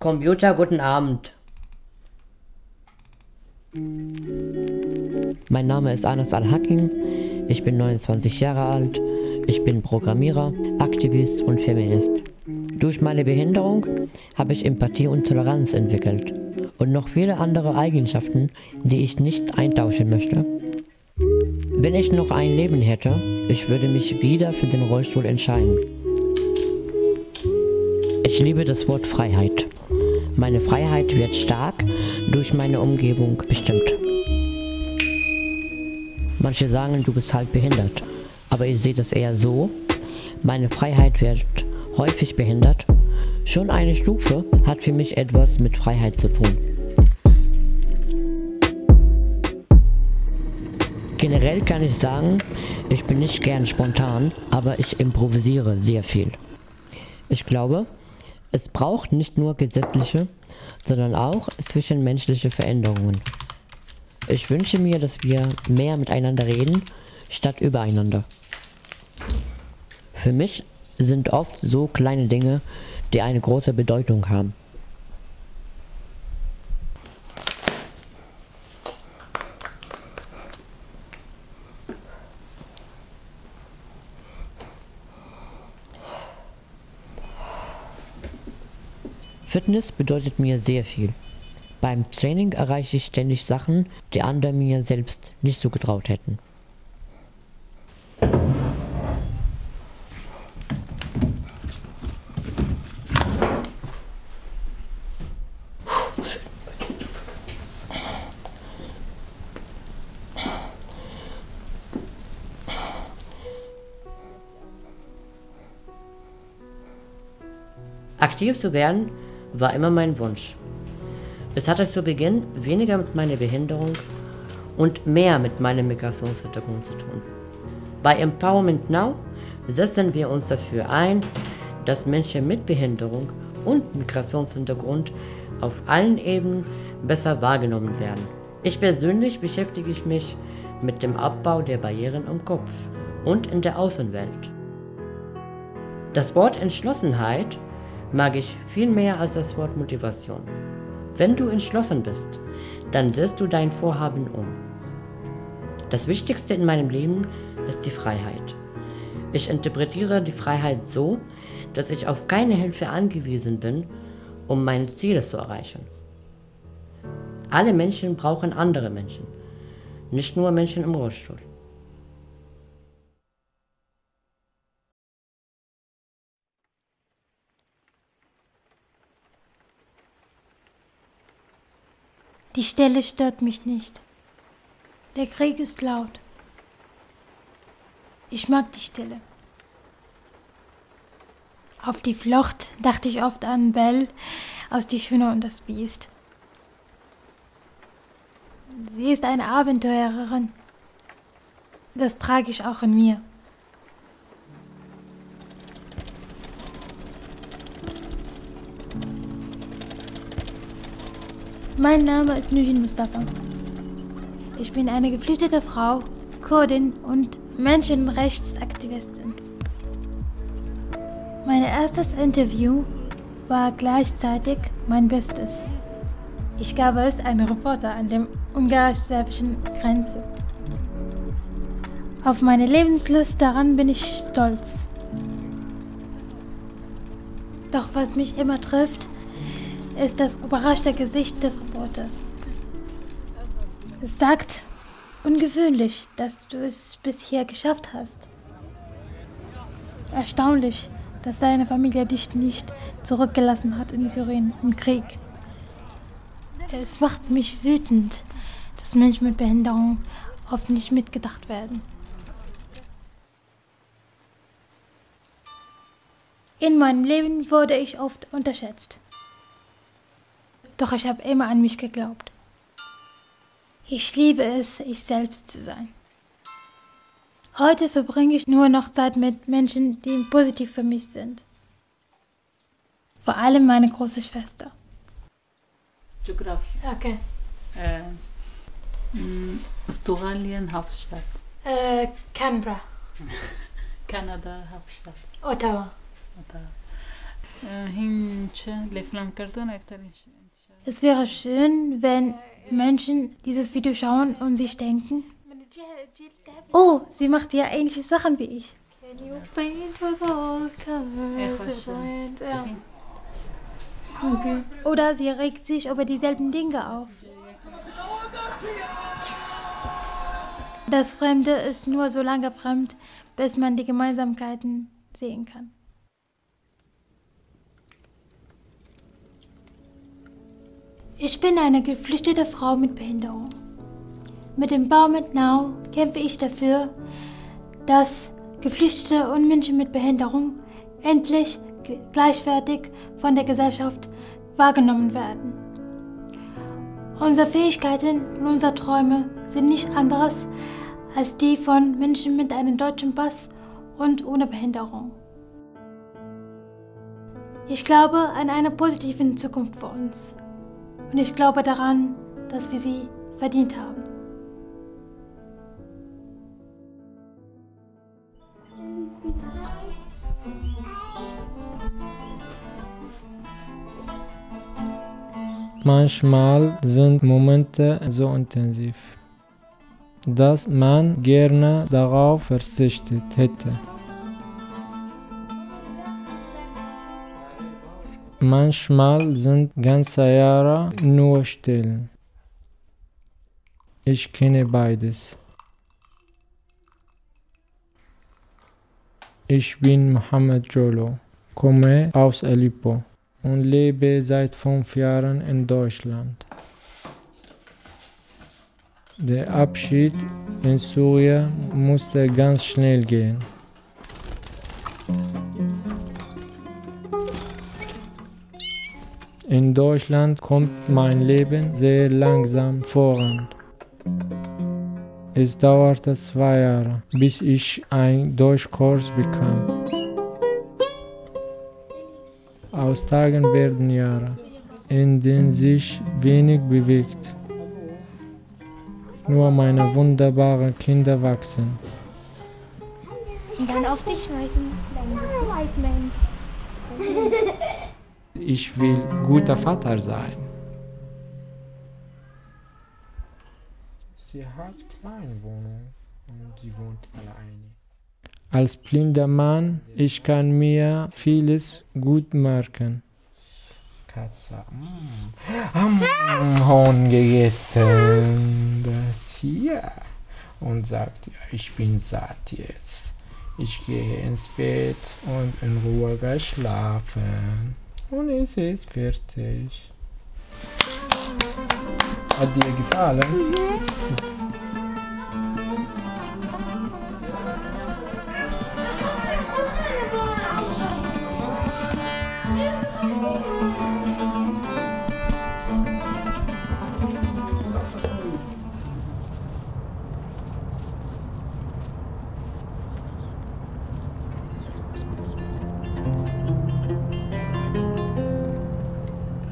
Computer, guten Abend. Mein Name ist Anas Al-Hakim, ich bin 29 Jahre alt, ich bin Programmierer, Aktivist und Feminist. Durch meine Behinderung habe ich Empathie und Toleranz entwickelt und noch viele andere Eigenschaften, die ich nicht eintauschen möchte. Wenn ich noch ein Leben hätte, ich würde mich wieder für den Rollstuhl entscheiden. Ich liebe das Wort Freiheit. Meine Freiheit wird stark durch meine Umgebung bestimmt. Manche sagen, du bist halt behindert, aber ich sehe das eher so, meine Freiheit wird häufig behindert. Schon eine Stufe hat für mich etwas mit Freiheit zu tun. Generell kann ich sagen, ich bin nicht gern spontan, aber ich improvisiere sehr viel. Ich glaube, es braucht nicht nur gesetzliche, sondern auch zwischenmenschliche Veränderungen. Ich wünsche mir, dass wir mehr miteinander reden, statt übereinander. Für mich sind oft so kleine Dinge, die eine große Bedeutung haben. Fitness bedeutet mir sehr viel. Beim Training erreiche ich ständig Sachen, die andere mir selbst nicht so getraut hätten. Aktiv zu werden war immer mein Wunsch. Es hatte zu Beginn weniger mit meiner Behinderung und mehr mit meinem Migrationshintergrund zu tun. Bei Empowerment Now setzen wir uns dafür ein, dass Menschen mit Behinderung und Migrationshintergrund auf allen Ebenen besser wahrgenommen werden. Ich persönlich beschäftige mich mit dem Abbau der Barrieren im Kopf und in der Außenwelt. Das Wort Entschlossenheit mag ich viel mehr als das Wort Motivation. Wenn du entschlossen bist, dann setzt du dein Vorhaben um. Das Wichtigste in meinem Leben ist die Freiheit. Ich interpretiere die Freiheit so, dass ich auf keine Hilfe angewiesen bin, um meine Ziele zu erreichen. Alle Menschen brauchen andere Menschen, nicht nur Menschen im Rollstuhl. Die Stille stört mich nicht. Der Krieg ist laut. Ich mag die Stille. Auf die Flucht dachte ich oft an Belle aus Die Schöne und das Biest. Sie ist eine Abenteurerin. Das trage ich auch in mir. Mein Name ist Nujin Mustafa. Ich bin eine geflüchtete Frau, Kurdin und Menschenrechtsaktivistin. Mein erstes Interview war gleichzeitig mein bestes. Ich gab es einem Reporter an der ungarisch-serbischen Grenze. Auf meine Lebenslust daran bin ich stolz. Doch was mich immer trifft, ist das überraschte Gesicht des Reporters. Es sagt, ungewöhnlich, dass du es bisher geschafft hast. Erstaunlich, dass deine Familie dich nicht zurückgelassen hat in Syrien im Krieg. Es macht mich wütend, dass Menschen mit Behinderung oft nicht mitgedacht werden. In meinem Leben wurde ich oft unterschätzt. Doch ich habe immer an mich geglaubt. Ich liebe es, ich selbst zu sein. Heute verbringe ich nur noch Zeit mit Menschen, die positiv für mich sind. Vor allem meine große Schwester. Geografie. Okay. Australien Hauptstadt. Canberra. Kanada Hauptstadt. Ottawa. Es wäre schön, wenn Menschen dieses Video schauen und sich denken, oh, sie macht ja ähnliche Sachen wie ich. Okay. Oder sie regt sich über dieselben Dinge auf. Das Fremde ist nur so lange fremd, bis man die Gemeinsamkeiten sehen kann. Ich bin eine geflüchtete Frau mit Behinderung. Mit dem Empowerment Now kämpfe ich dafür, dass Geflüchtete und Menschen mit Behinderung endlich gleichwertig von der Gesellschaft wahrgenommen werden. Unsere Fähigkeiten und unsere Träume sind nicht anderes als die von Menschen mit einem deutschen Pass und ohne Behinderung. Ich glaube an eine positive Zukunft für uns und ich glaube daran, dass wir sie verdient haben. Manchmal sind Momente so intensiv, dass man gerne darauf verzichtet hätte. Manchmal sind ganze Jahre nur still. Ich kenne beides. Ich bin Mohammed Jolo, komme aus Aleppo und lebe seit 5 Jahren in Deutschland. Der Abschied in Syrien musste ganz schnell gehen. In Deutschland kommt mein Leben sehr langsam voran. Es dauerte 2 Jahre, bis ich einen Deutschkurs bekam. Aus Tagen werden Jahre, in denen sich wenig bewegt. Nur meine wunderbaren Kinder wachsen. Und dann auf dich schmeißen, dann bist du Eismensch. Ich will guter Vater sein. Sie hat kleine Wohnung und sie wohnt alleine. Als blinder Mann, ich kann mir vieles gut merken. Katze, Huhn gegessen, das hier. Und sagt, ja, ich bin satt jetzt. Ich gehe ins Bett und in Ruhe schlafen. Und es ist fertig. Hat dir gefallen?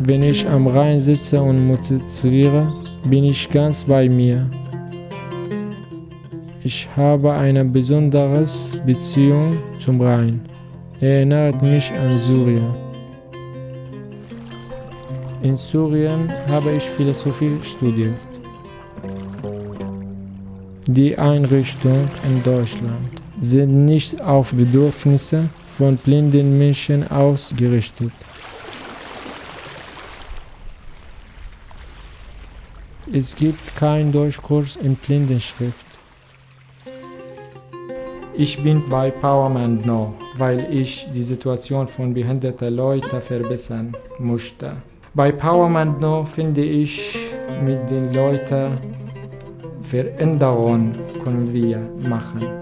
Wenn ich am Rhein sitze und musiziere, bin ich ganz bei mir. Ich habe eine besondere Beziehung zum Rhein. Er erinnert mich an Syrien. In Syrien habe ich Philosophie studiert. Die Einrichtungen in Deutschland sind nicht auf Bedürfnisse von blinden Menschen ausgerichtet. Es gibt keinen Deutschkurs in Blindenschrift. Ich bin bei Empowerment Now, weil ich die Situation von behinderten Leuten verbessern möchte. Bei Empowerment Now finde ich, mit den Leuten Veränderungen können wir machen.